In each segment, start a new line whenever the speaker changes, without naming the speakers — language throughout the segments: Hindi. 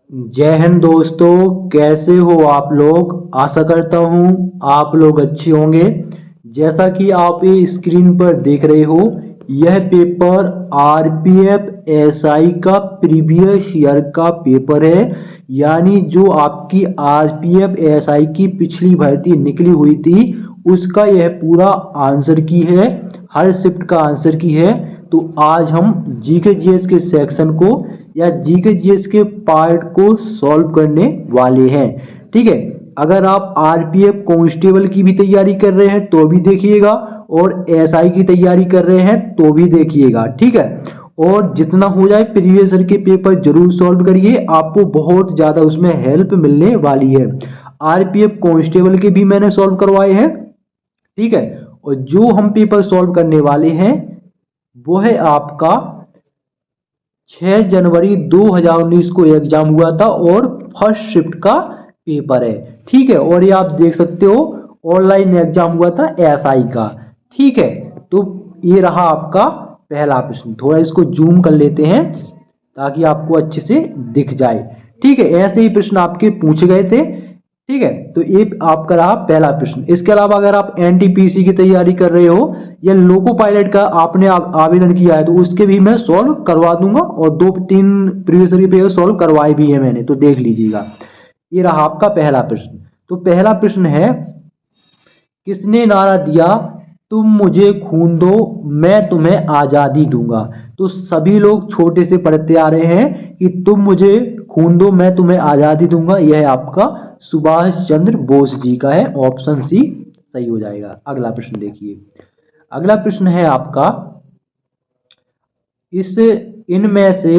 जय हिंद दोस्तों। कैसे हो आप लोग। आशा करता हूँ आप लोग अच्छे होंगे। जैसा कि आप ये स्क्रीन पर देख रहे हो, यह पेपर आरपीएफ एसआई का प्रीवियस ईयर का पेपर है। यानी जो आपकी आरपीएफ एसआई की पिछली भर्ती निकली हुई थी उसका यह पूरा आंसर की है, हर शिफ्ट का आंसर की है। तो आज हम जीके जीएस के सेक्शन को या जीके जीएस के पार्ट को सॉल्व करने वाले हैं। ठीक है, अगर आप आरपीएफ कांस्टेबल की भी तैयारी कर रहे हैं तो भी देखिएगा, और एसआई की तैयारी कर रहे हैं तो भी देखिएगा। ठीक है, और जितना हो जाए प्रीवियस ईयर के पेपर जरूर सॉल्व करिए, आपको बहुत ज्यादा उसमें हेल्प मिलने वाली है। आरपीएफ कांस्टेबल के भी मैंने सॉल्व करवाए हैं। ठीक है, और जो हम पेपर सॉल्व करने वाले हैं वो है आपका 6 जनवरी 2019 को एग्जाम हुआ था और फर्स्ट शिफ्ट का पेपर है। ठीक है, और ये आप देख सकते हो ऑनलाइन एग्जाम हुआ था एसआई का। ठीक है, तो ये रहा आपका पहला प्रश्न। थोड़ा इसको जूम कर लेते हैं ताकि आपको अच्छे से दिख जाए। ठीक है, ऐसे ही प्रश्न आपके पूछे गए थे। ठीक है, तो ये आपका रहा पहला प्रश्न। इसके अलावा अगर आप एनटीपीसी की तैयारी कर रहे हो या लोको पायलट का आपने आवेदन किया है तो उसके भी मैं सॉल्व करवा दूंगा, और 2-3 प्रीवियस ईयर पेपर सॉल्व करवाए भी है मैंने, तो देख लीजिएगा। ये रहा आपका पहला प्रश्न। तो पहला प्रश्न है, किसने नारा दिया, तुम मुझे खून दो मैं तुम्हें आजादी दूंगा। तो सभी लोग छोटे से पढ़ते आ रहे हैं कि तुम मुझे खून दो मैं तुम्हें आजादी दूंगा। यह है आपका सुभाष चंद्र बोस जी का है। ऑप्शन सी सही हो जाएगा। अगला प्रश्न देखिए। अगला प्रश्न है आपका, इस इनमें से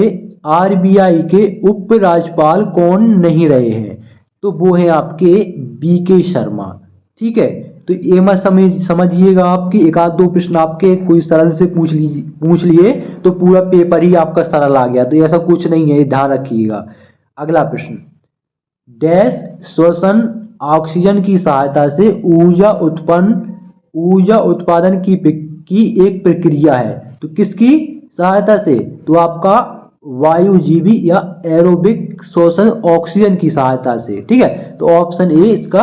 आरबीआई के उप राज्यपाल कौन नहीं रहे हैं। तो वो है आपके बीके शर्मा। ठीक है, तो ये मत समझिएगा आपकी एक आध दो प्रश्न आपके कोई सरल से पूछ लिए तो पूरा पेपर ही आपका सरल आ गया, तो ऐसा कुछ नहीं है, ध्यान रखिएगा। अगला प्रश्न, डैश श्वसन ऑक्सीजन की सहायता से ऊर्जा उत्पादन की एक प्रक्रिया है। तो किसकी सहायता से, तो आपका वायुजीवी या एरोबिक श्वसन ऑक्सीजन की सहायता से। ठीक है, तो ऑप्शन ए इसका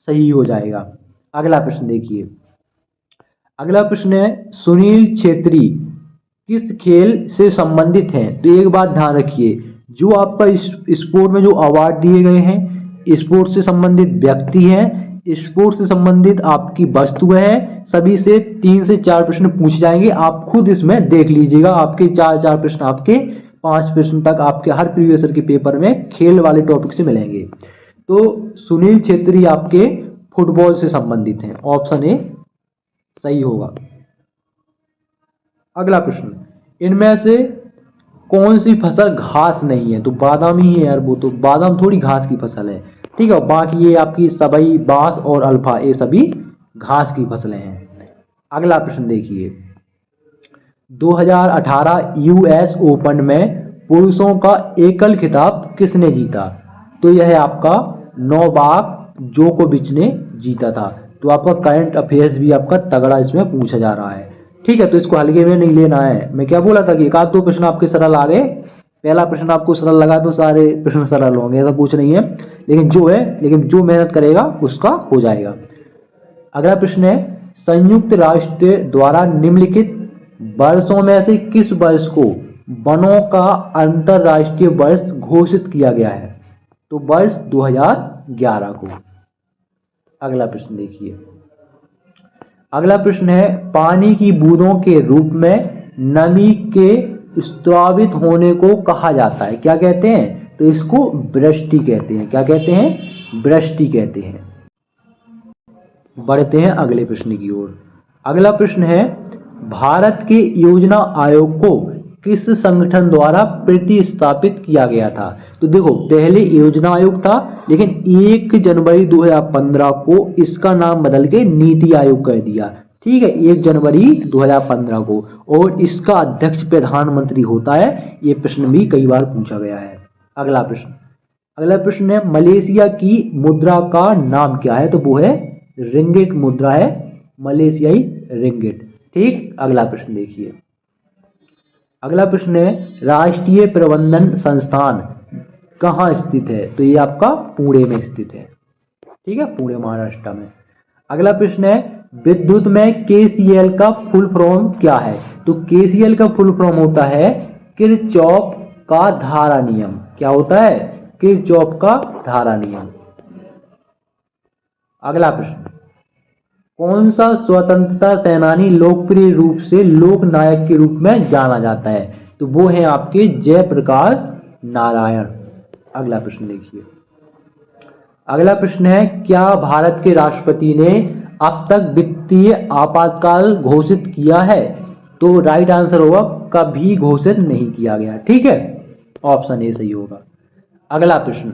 सही हो जाएगा। अगला प्रश्न देखिए। अगला प्रश्न है, सुनील छेत्री किस खेल से संबंधित हैं। तो एक बात ध्यान रखिए, जो आपका स्पोर्ट में जो अवार्ड दिए गए हैं, स्पोर्ट से संबंधित व्यक्ति हैं, स्पोर्ट से संबंधित आपकी वस्तु है, सभी से 3 से 4 प्रश्न पूछ जाएंगे। आप खुद इसमें देख लीजिएगा, आपके 4 प्रश्न आपके 5 प्रश्न तक आपके हर प्रीवियस ईयर के पेपर में खेल वाले टॉपिक से मिलेंगे। तो सुनील छेत्री आपके फुटबॉल से संबंधित हैं। ऑप्शन ए सही होगा। अगला प्रश्न, इनमें से कौन सी फसल घास नहीं है। तो बादाम ही है यार, वो तो बादाम थोड़ी घास की फसल है। ठीक है, बाकी ये आपकी सबई, बांस और अल्फा ये सभी घास की फसलें हैं। अगला प्रश्न देखिए। 2018 यूएस ओपन में पुरुषों का एकल खिताब किसने जीता। तो यह है आपका नोवाक जोकोविच ने जीता था। तो आपका करंट अफेयर्स भी आपका तगड़ा इसमें पूछा जा रहा है। ठीक है, तो इसको हल्के में नहीं लेना है। मैं क्या बोला था कि एक आध दो प्रश्न आपके सरल आ गए। पहला प्रश्न आपको सरल लगा तो सारे प्रश्न सरल होंगे, ऐसा कुछ नहीं है। लेकिन जो मेहनत करेगा उसका हो जाएगा। अगला प्रश्न है, संयुक्त राष्ट्र द्वारा निम्नलिखित वर्षों में से किस वर्ष को वनों का अंतरराष्ट्रीय वर्ष घोषित किया गया है। तो वर्ष 2011 को। अगला प्रश्न देखिए। अगला प्रश्न है, पानी की बूंदों के रूप में नमी के स्रावित होने को कहा जाता है, क्या कहते हैं। तो इसको वृष्टि कहते हैं। क्या कहते हैं, वृष्टि कहते हैं। बढ़ते हैं अगले प्रश्न की ओर। अगला प्रश्न है, भारत के योजना आयोग को किस संगठन द्वारा प्रतिस्थापित किया गया था। तो देखो, पहले योजना आयोग था, लेकिन 1 जनवरी 2015 को इसका नाम बदल के नीति आयोग कर दिया। ठीक है, 1 जनवरी 2015 को, और इसका अध्यक्ष प्रधानमंत्री होता है। ये प्रश्न भी कई बार पूछा गया है। अगला प्रश्न है, मलेशिया की मुद्रा का नाम क्या है। तो वो है रिंगिट मुद्रा है, मलेशियाई रिंगिट। ठीक, अगला प्रश्न देखिए। अगला प्रश्न है, राष्ट्रीय प्रबंधन संस्थान कहाँ स्थित है? तो ये आपका पुणे में स्थित है। ठीक है, पुणे महाराष्ट्र में। अगला प्रश्न है विद्युत में केसीएल का फुल फॉर्म क्या है? तो केसीएल का फुल फॉर्म होता है किरचॉफ का धारा नियम। क्या होता है? किरचॉफ का धारा नियम। अगला प्रश्न, कौन सा स्वतंत्रता सेनानी लोकप्रिय रूप से लोक नायक के रूप में जाना जाता है? तो वो है आपके जयप्रकाश नारायण। अगला प्रश्न देखिए। अगला प्रश्न है क्या भारत के राष्ट्रपति ने अब तक वित्तीय आपातकाल घोषित किया है? तो राइट आंसर होगा कभी घोषित नहीं किया गया। ठीक है, ऑप्शन ए सही होगा। अगला प्रश्न,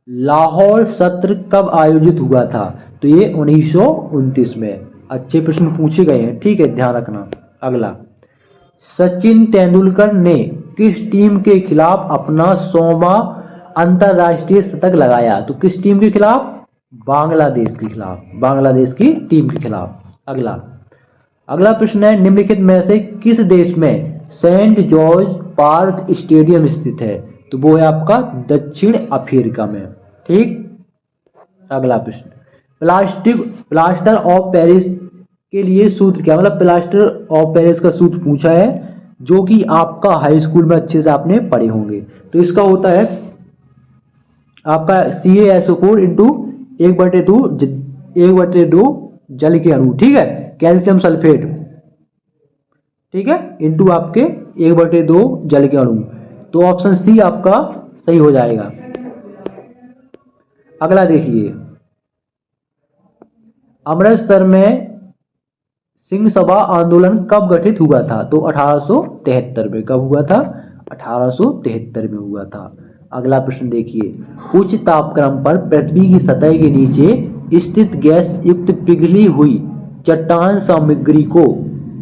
लाहौर सत्र कब आयोजित हुआ था? तो ये 1929 में। अच्छे प्रश्न पूछे गए हैं, ठीक है, ध्यान रखना। अगला, सचिन तेंदुलकर ने किस टीम के खिलाफ अपना 100वां अंतरराष्ट्रीय शतक लगाया? तो किस टीम के खिलाफ? बांग्लादेश के खिलाफ, बांग्लादेश की टीम के खिलाफ। अगला प्रश्न है निम्नलिखित में से किस देश में सेंट जॉर्ज पार्क स्टेडियम स्थित है? तो वो है आपका दक्षिण अफ्रीका में। ठीक। अगला प्रश्न, प्लास्टर ऑफ पेरिस के लिए सूत्र क्या? मतलब प्लास्टर ऑफ पेरिस का सूत्र पूछा है जो कि आपका हाई स्कूल में अच्छे से आपने पढ़े होंगे। तो इसका होता है आपका CaSO4 इंटू 1/2 जल के अणु, ठीक है, कैल्शियम सल्फेट, ठीक है, इंटू आपके 1/2 जल के अणु। तो ऑप्शन सी आपका सही हो जाएगा। अगला देखिए, अमृतसर में सिंह सभा आंदोलन कब गठित हुआ था? तो 1873 में। कब हुआ था? 1873 में हुआ था। अगला प्रश्न देखिए, उच्च तापक्रम पर पृथ्वी की सतह के नीचे स्थित गैस युक्त पिघली हुई चट्टान सामग्री को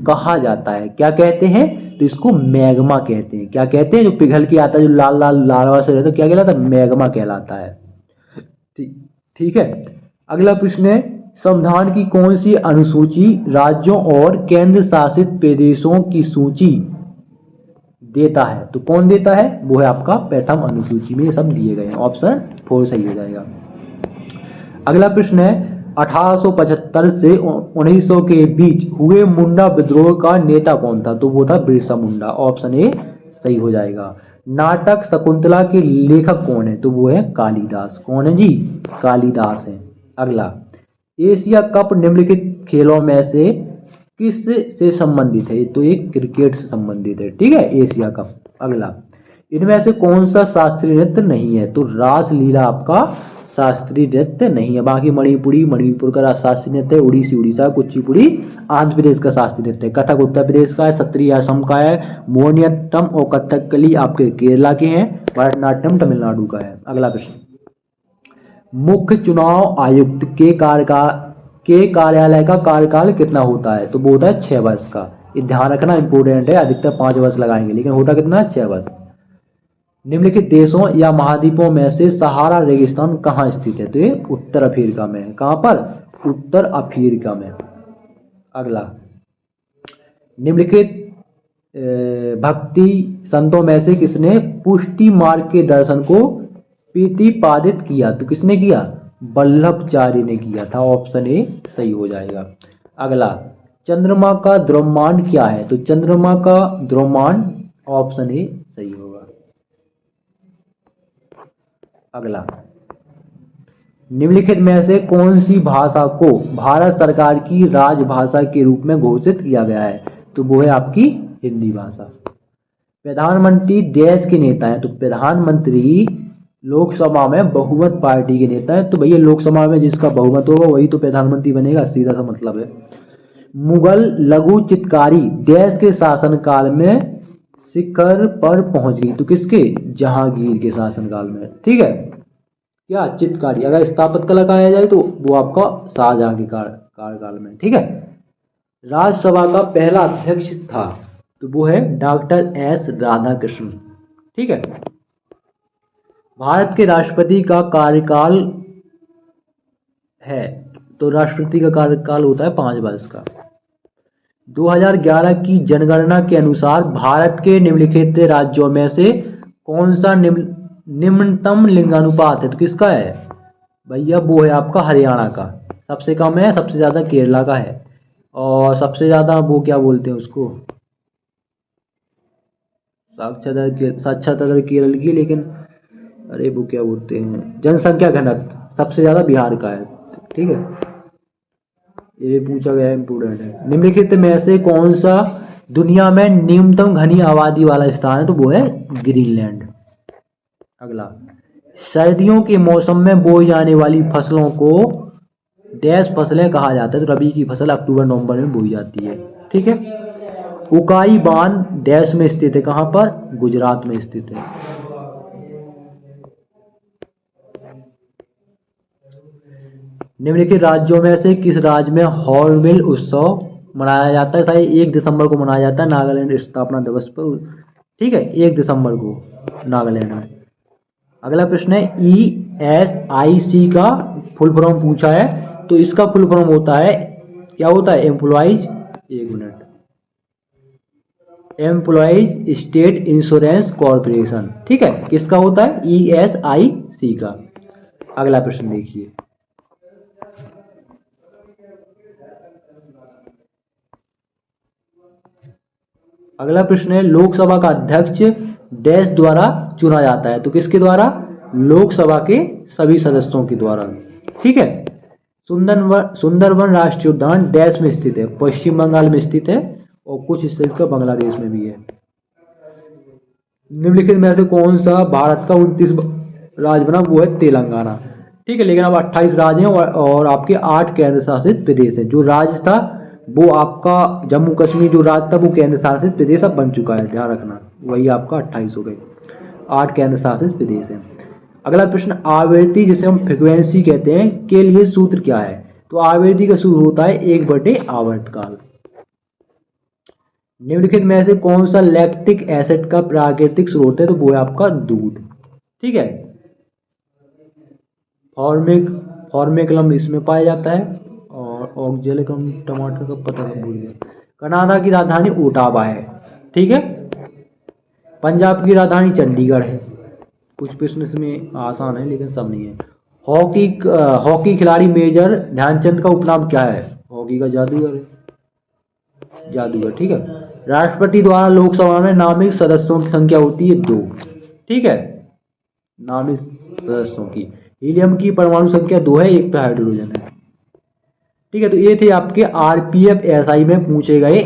कहा जाता है? क्या कहते हैं? तो इसको मैग्मा कहते हैं। क्या कहते हैं? जो पिघल के आता है, जो लाल लाल लावा से रहता है, क्या कहलाता है? मैग्मा कहलाता है। ठीक है। अगला प्रश्न है संविधान की कौन सी अनुसूची राज्यों और केंद्र शासित प्रदेशों की सूची देता है? तो कौन देता है? वो है आपका प्रथम अनुसूची में ये सब दिए गए हैं। ऑप्शन 4 सही हो जाएगा। अगला प्रश्न है 1875 से 1900 के बीच हुए मुंडा विद्रोह का नेता कौन था? तो वो था बिरसा मुंडा। ऑप्शन ए सही हो जाएगा। नाटक शकुंतला के लेखक कौन है? तो वो है कालिदास। कौन है जी? कालिदास है। अगला, एशिया कप निम्नलिखित खेलों में से किस से संबंधित है? तो ये क्रिकेट से संबंधित है। ठीक है, एशिया कप। अगला, इनमें से कौन सा शास्त्रीय नृत्य नहीं है? तो रासलीला आपका शास्त्रीय नृत्य नहीं है। बाकी मणिपुर का शास्त्रीय नृत्य है, उड़ीसी उड़ीसा, कुचिपुड़ी आंध्र प्रदेश का शास्त्रीय नृत्य है, कथक उत्तर प्रदेश का है, सत्रिय असम का है, मोहिनीअट्टम और कथकली आपके केरला के हैं, भरतनाट्यम तमिलनाडु का है। अगला प्रश्न, मुख्य चुनाव आयुक्त के कार्यालय का कार्यकाल कितना होता है? तो वो होता है 6 वर्ष का। ये ध्यान रखना इंपोर्टेंट है, अधिकतर 5 वर्ष लगाएंगे, लेकिन होता कितना है? 6 वर्ष। निम्नलिखित देशों या महाद्वीपों में से सहारा रेगिस्तान कहाँ स्थित है? तो ये उत्तर अफ्रीका में है। कहाँ पर? उत्तर अफ्रीका में। अगला, निम्नलिखित भक्ति संतों में से किसने पुष्टि मार्ग के दर्शन को प्रतिपादित किया? तो किसने किया? वल्लभाचार्य ने किया था। ऑप्शन ए सही हो जाएगा। अगला, चंद्रमा का द्रव्यमान क्या है? तो चंद्रमा का द्रव्यमान ऑप्शन ए सही होगा। अगला, निम्नलिखित में से कौन सी भाषा को भारत सरकार की राजभाषा के रूप में घोषित किया गया है? तो वो है आपकी हिंदी भाषा। प्रधानमंत्री देश के नेता हैं, तो प्रधानमंत्री लोकसभा में बहुमत पार्टी के नेता है। तो भैया लोकसभा में जिसका बहुमत होगा वही तो प्रधानमंत्री बनेगा, सीधा सा मतलब है। मुगल लघु चित्रकारी देश के शासनकाल में शिखर पर पहुंच गई। तो किसके? जहांगीर के शासनकाल में। ठीक है, क्या चित्रकारी, अगर स्थापत्य कला कहा जाए तो वो आपका शाहजहां के कार्यकाल में। ठीक है, राज्यसभा का पहला अध्यक्ष था, तो वो है डॉक्टर एस राधाकृष्णन। ठीक है, भारत के राष्ट्रपति का कार्यकाल है, तो राष्ट्रपति का कार्यकाल होता है 5 वर्ष का। 2011 की जनगणना के अनुसार भारत के निम्नलिखित राज्यों में से कौन सा निम्नतम लिंगानुपात है तो किसका है भैया, वो है आपका हरियाणा का। सबसे कम है, सबसे ज़्यादा केरला का है, और सबसे ज़्यादा वो क्या बोलते हैं उसको, साक्षरता दर केरल की, लेकिन अरे वो क्या बोलते हैं, जनसंख्या घनत्व सबसे ज़्यादा बिहार का है। ठीक है, ये पूछा गया इम्पोर्टेंट है। निम्नलिखित में से कौन सा दुनिया में न्यूनतम घनी आबादी वाला स्थान है, तो वो है ग्रीनलैंड। अगला, सर्दियों के मौसम में बोई जाने वाली फसलों को डैश फसलें कहा जाता है, तो रबी की फसल अक्टूबर नवंबर में बोई जाती है। ठीक है, उकाई बांध डैश में स्थित है, कहाँ पर, गुजरात में स्थित है। निम्नलिखित राज्यों में से किस राज्य में हॉर्नबिल उत्सव मनाया जाता है, शायद 1 दिसंबर को मनाया जाता है, नागालैंड स्थापना दिवस पर। ठीक है, 1 दिसंबर को नागालैंड में। अगला प्रश्न है ESIC का फुल फॉर्म पूछा है, तो इसका फुल फॉर्म होता है, क्या होता है, एम्प्लॉइज, एक minute, employees state insurance corporation. ठीक है, किसका होता है, ESIC का। अगला प्रश्न देखिए, अगला प्रश्न है लोकसभा का अध्यक्ष डैश द्वारा चुना जाता है, तो किसके द्वारा, लोकसभा के सभी सदस्यों के द्वारा। ठीक है, सुंदरवन राष्ट्रीय उद्यान डैश में स्थित है, पश्चिम बंगाल में स्थित है, और कुछ हिस्से इसका बांग्लादेश में भी है। निम्नलिखित में से कौन सा भारत का 29 राज्य बना, वो है तेलंगाना। ठीक है, लेकिन अब 28 राज्य हैं और आपके 8 केंद्र शासित प्रदेश हैं। जो राज्य था वो आपका जम्मू कश्मीर जो राज्य था वो केंद्र शासित प्रदेश अब बन चुका है, ध्यान रखना, वही आपका 28 हो गए, 8 केंद्र शासित प्रदेश हैं। अगला प्रश्न, आवृत्ति जिसे हम फ्रिक्वेंसी कहते हैं के लिए सूत्र क्या है, तो आवृत्ति का सूत्र होता है 1/आवर्तकाल। निम्नलिखित में से कौन सा लैक्टिक एसिड का प्राकृतिक स्रोत है, तो वो है आपका दूध। ठीक है, फॉर्मिक अम्ल इसमें पाया जाता है, और ऑक्जेलिक अम्ल टमाटर का पता नहीं भूल गया। कनाडा की राजधानी ओटावा है। ठीक है, पंजाब की राजधानी चंडीगढ़ है। कुछ प्रश्न इसमें आसान है लेकिन सब नहीं है। हॉकी खिलाड़ी मेजर ध्यानचंद का उपनाम क्या है, हॉकी का जादूगर है, जादूगर। ठीक है, राष्ट्रपति द्वारा लोकसभा में नामित सदस्यों की संख्या होती है 2। ठीक है, नामित सदस्यों की, हीलियम की परमाणु संख्या 2 है, 1 पे हाइड्रोजन है। ठीक है, तो ये थे आपके आरपीएफ एसआई में पूछे गए,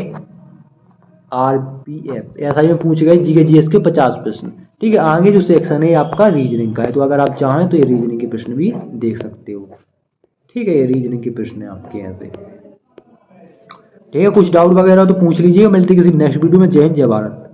आरपीएफ एसआई में पूछे गए जीके जीएस के 50 प्रश्न। ठीक है, आगे जो सेक्शन है आपका रीजनिंग का है, तो अगर आप चाहें तो ये रीजनिंग के प्रश्न भी देख सकते हो। ठीक है, ये रीजनिंग के प्रश्न है आपके यहाँ से। ठीक है, कुछ डाउट वगैरह तो पूछ लीजिएगा, मिलते किसी नेक्स्ट वीडियो में। जय हिंद, जय भारत।